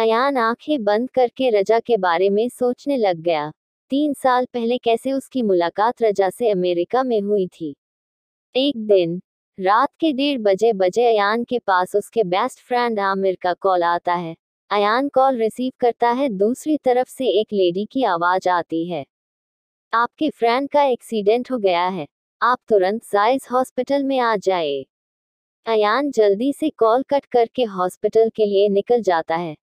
अयान आंखें बंद करके रजा के बारे में सोचने लग गया। 3 साल पहले कैसे उसकी मुलाकात रजा से अमेरिका में हुई थी। एक दिन रात के 1:30 बजे अयान के पास उसके बेस्ट फ्रेंड आमिर का कॉल आता है। अयान कॉल रिसीव करता है। दूसरी तरफ से एक लेडी की आवाज आती है, आपके फ्रेंड का एक्सीडेंट हो गया है, आप तुरंत जायज हॉस्पिटल में आ जाए। अयान जल्दी से कॉल कट करके हॉस्पिटल के लिए निकल जाता है।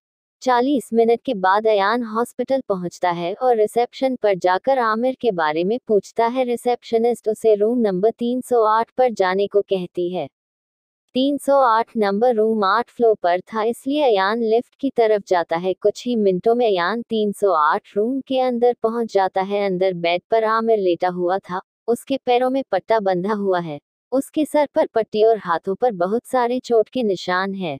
40 मिनट के बाद अयान हॉस्पिटल पहुंचता है और रिसेप्शन पर जाकर आमिर के बारे में पूछता है। रिसेप्शनिस्ट उसे रूम नंबर 308 पर जाने को कहती है। 308 नंबर रूम 8 फ्लोर पर था, इसलिए अयान लिफ्ट की तरफ जाता है। कुछ ही मिनटों में अयान 308 रूम के अंदर पहुंच जाता है। अंदर बेड पर आमिर लेटा हुआ था। उसके पैरों में पट्टा बंधा हुआ है। उसके सर पर पट्टी और हाथों पर बहुत सारे चोट के निशान हैं।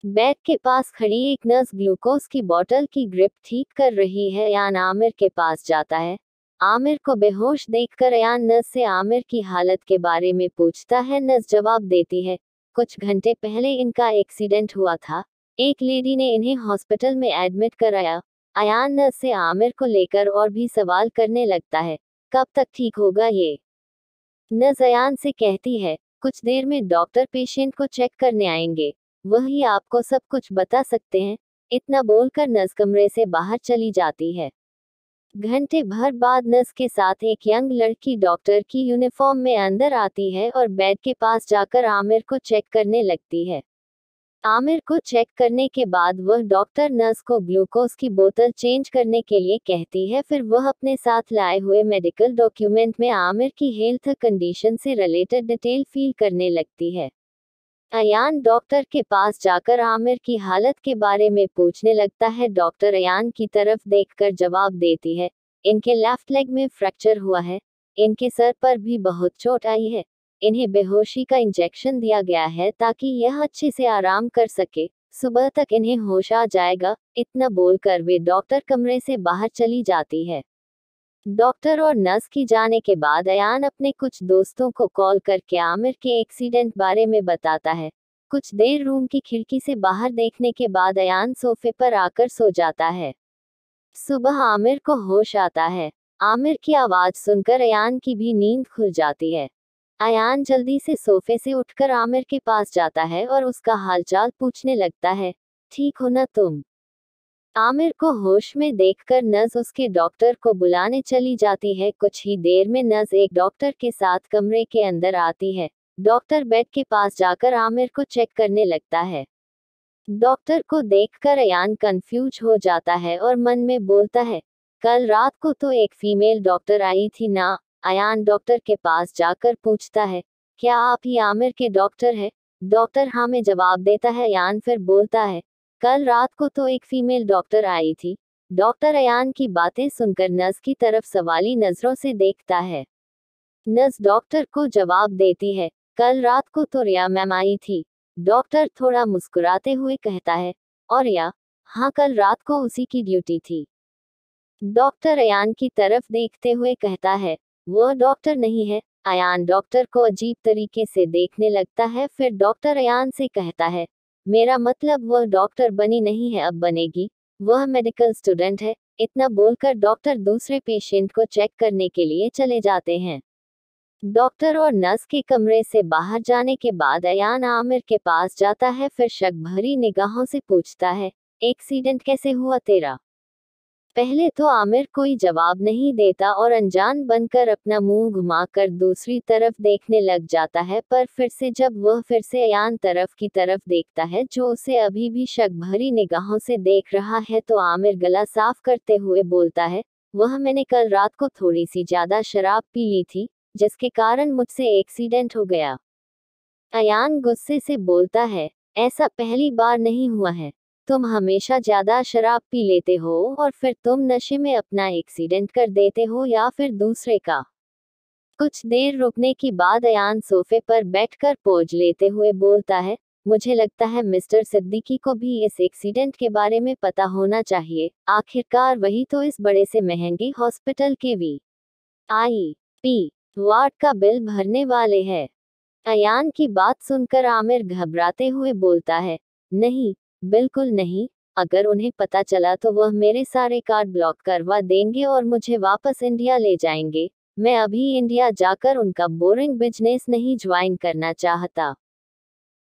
बेड के पास खड़ी एक नर्स ग्लूकोज की बोतल की ग्रिप ठीक कर रही है। अयान आमिर के पास जाता है। आमिर को बेहोश देखकर अयान नर्स से आमिर की हालत के बारे में पूछता है। नर्स जवाब देती है, कुछ घंटे पहले इनका एक्सीडेंट हुआ था, एक लेडी ने इन्हें हॉस्पिटल में एडमिट कराया। अयान नर्स से आमिर को लेकर और भी सवाल करने लगता है, कब तक ठीक होगा ये। नर्स अयान से कहती है, कुछ देर में डॉक्टर पेशेंट को चेक करने आएंगे, वही आपको सब कुछ बता सकते हैं। इतना बोलकर नर्स कमरे से बाहर चली जाती है। घंटे भर बाद नर्स के साथ एक यंग लड़की डॉक्टर की यूनिफॉर्म में अंदर आती है और बेड के पास जाकर आमिर को चेक करने लगती है। आमिर को चेक करने के बाद वह डॉक्टर नर्स को ग्लूकोज की बोतल चेंज करने के लिए कहती है। फिर वह अपने साथ लाए हुए मेडिकल डॉक्यूमेंट में आमिर की हेल्थ कंडीशन से रिलेटेड डिटेल फिल करने लगती है। अयान डॉक्टर के पास जाकर आमिर की हालत के बारे में पूछने लगता है। डॉक्टर अयान की तरफ देखकर जवाब देती है, इनके लेफ्ट लेग में फ्रैक्चर हुआ है, इनके सर पर भी बहुत चोट आई है, इन्हें बेहोशी का इंजेक्शन दिया गया है ताकि यह अच्छे से आराम कर सके, सुबह तक इन्हें होश आ जाएगा। इतना बोलकर वे डॉक्टर कमरे से बाहर चली जाती है। डॉक्टर और नर्स की जाने के बाद अयान अपने कुछ दोस्तों को कॉल करके आमिर के एक्सीडेंट बारे में बताता है। कुछ देर रूम की खिड़की से बाहर देखने के बाद अयान सोफे पर आकर सो जाता है। सुबह आमिर को होश आता है। आमिर की आवाज सुनकर अयान की भी नींद खुल जाती है। अयान जल्दी से सोफे से उठकर आमिर के पास जाता है और उसका हालचाल पूछने लगता है, ठीक हो ना तुम। आमिर को होश में देखकर नर्स उसके डॉक्टर को बुलाने चली जाती है। कुछ ही देर में नर्स एक डॉक्टर के साथ कमरे के अंदर आती है। डॉक्टर बेड के पास जाकर आमिर को चेक करने लगता है। डॉक्टर को देखकर अयान कंफ्यूज हो जाता है और मन में बोलता है, कल रात को तो एक फीमेल डॉक्टर आई थी ना। अयान डॉक्टर के पास जाकर पूछता है, क्या आप ही आमिर के डॉक्टर हैं? डॉक्टर हाँ में जवाब देता है। अयान फिर बोलता है, कल रात को तो एक फीमेल डॉक्टर आई थी। डॉक्टर अयान की बातें सुनकर नर्स की तरफ सवाली नजरों से देखता है। नर्स डॉक्टर को जवाब देती है, कल रात को तो रिया मैम आई थी। डॉक्टर थोड़ा मुस्कुराते हुए कहता है, और रिया? हाँ, कल रात को उसी की ड्यूटी थी। डॉक्टर अयान की तरफ देखते हुए कहता है, वो डॉक्टर नहीं है। अयान डॉक्टर को अजीब तरीके से देखने लगता है। फिर डॉक्टर अयान से कहता है, मेरा मतलब वह डॉक्टर बनी नहीं है, अब बनेगी, वह मेडिकल स्टूडेंट है। इतना बोलकर डॉक्टर दूसरे पेशेंट को चेक करने के लिए चले जाते हैं। डॉक्टर और नर्स के कमरे से बाहर जाने के बाद अयान आमिर के पास जाता है। फिर शक भरी निगाहों से पूछता है, एक्सीडेंट कैसे हुआ तेरा? पहले तो आमिर कोई जवाब नहीं देता और अनजान बनकर अपना मुंह घुमाकर दूसरी तरफ देखने लग जाता है। पर फिर से जब वह फिर से अयान तरफ की तरफ देखता है, जो उसे अभी भी शक भरी निगाहों से देख रहा है, तो आमिर गला साफ करते हुए बोलता है, वह मैंने कल रात को थोड़ी सी ज्यादा शराब पी ली थी, जिसके कारण मुझसे एक्सीडेंट हो गया। अयान गुस्से से बोलता है, ऐसा पहली बार नहीं हुआ है, तुम हमेशा ज्यादा शराब पी लेते हो और फिर तुम नशे में अपना एक्सीडेंट कर देते हो या फिर दूसरे का। कुछ देर रुकने के बाद अयान सोफे पर बैठकर पोज लेते हुए बोलता है, मुझे लगता है मिस्टर सिद्दीकी को भी इस एक्सीडेंट के बारे में पता होना चाहिए, आखिरकार वही तो इस बड़े से महंगे हॉस्पिटल के VIP वार्ड का बिल भरने वाले हैं। अयान की बात सुनकर आमिर घबराते हुए बोलता है, नहीं, बिल्कुल नहीं, अगर उन्हें पता चला तो वह मेरे सारे कार्ड ब्लॉक करवा देंगे और मुझे वापस इंडिया ले जाएंगे। मैं अभी इंडिया जाकर उनका बोरिंग बिजनेस नहीं ज्वाइन करना चाहता।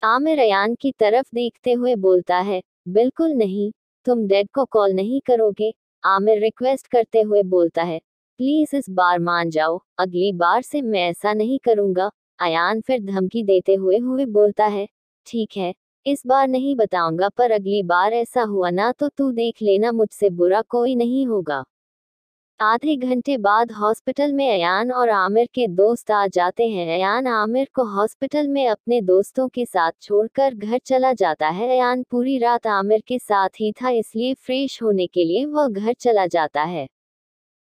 आमिर अयान की तरफ देखते हुए बोलता है, बिल्कुल नहीं, तुम डैड को कॉल नहीं करोगे? आमिर रिक्वेस्ट करते हुए बोलता है, प्लीज इस बार मान जाओ, अगली बार से मैं ऐसा नहीं करूंगा। अयान फिर धमकी देते हुए बोलता है, ठीक है, इस बार नहीं बताऊंगा, पर अगली बार ऐसा हुआ ना तो तू देख लेना, मुझसे बुरा कोई नहीं होगा। आधे घंटे बाद हॉस्पिटल में अयान और आमिर के दोस्त आ जाते हैं। अयान आमिर को हॉस्पिटल में अपने दोस्तों के साथ छोड़कर घर चला जाता है। अयान पूरी रात आमिर के साथ ही था, इसलिए फ्रेश होने के लिए वह घर चला जाता है।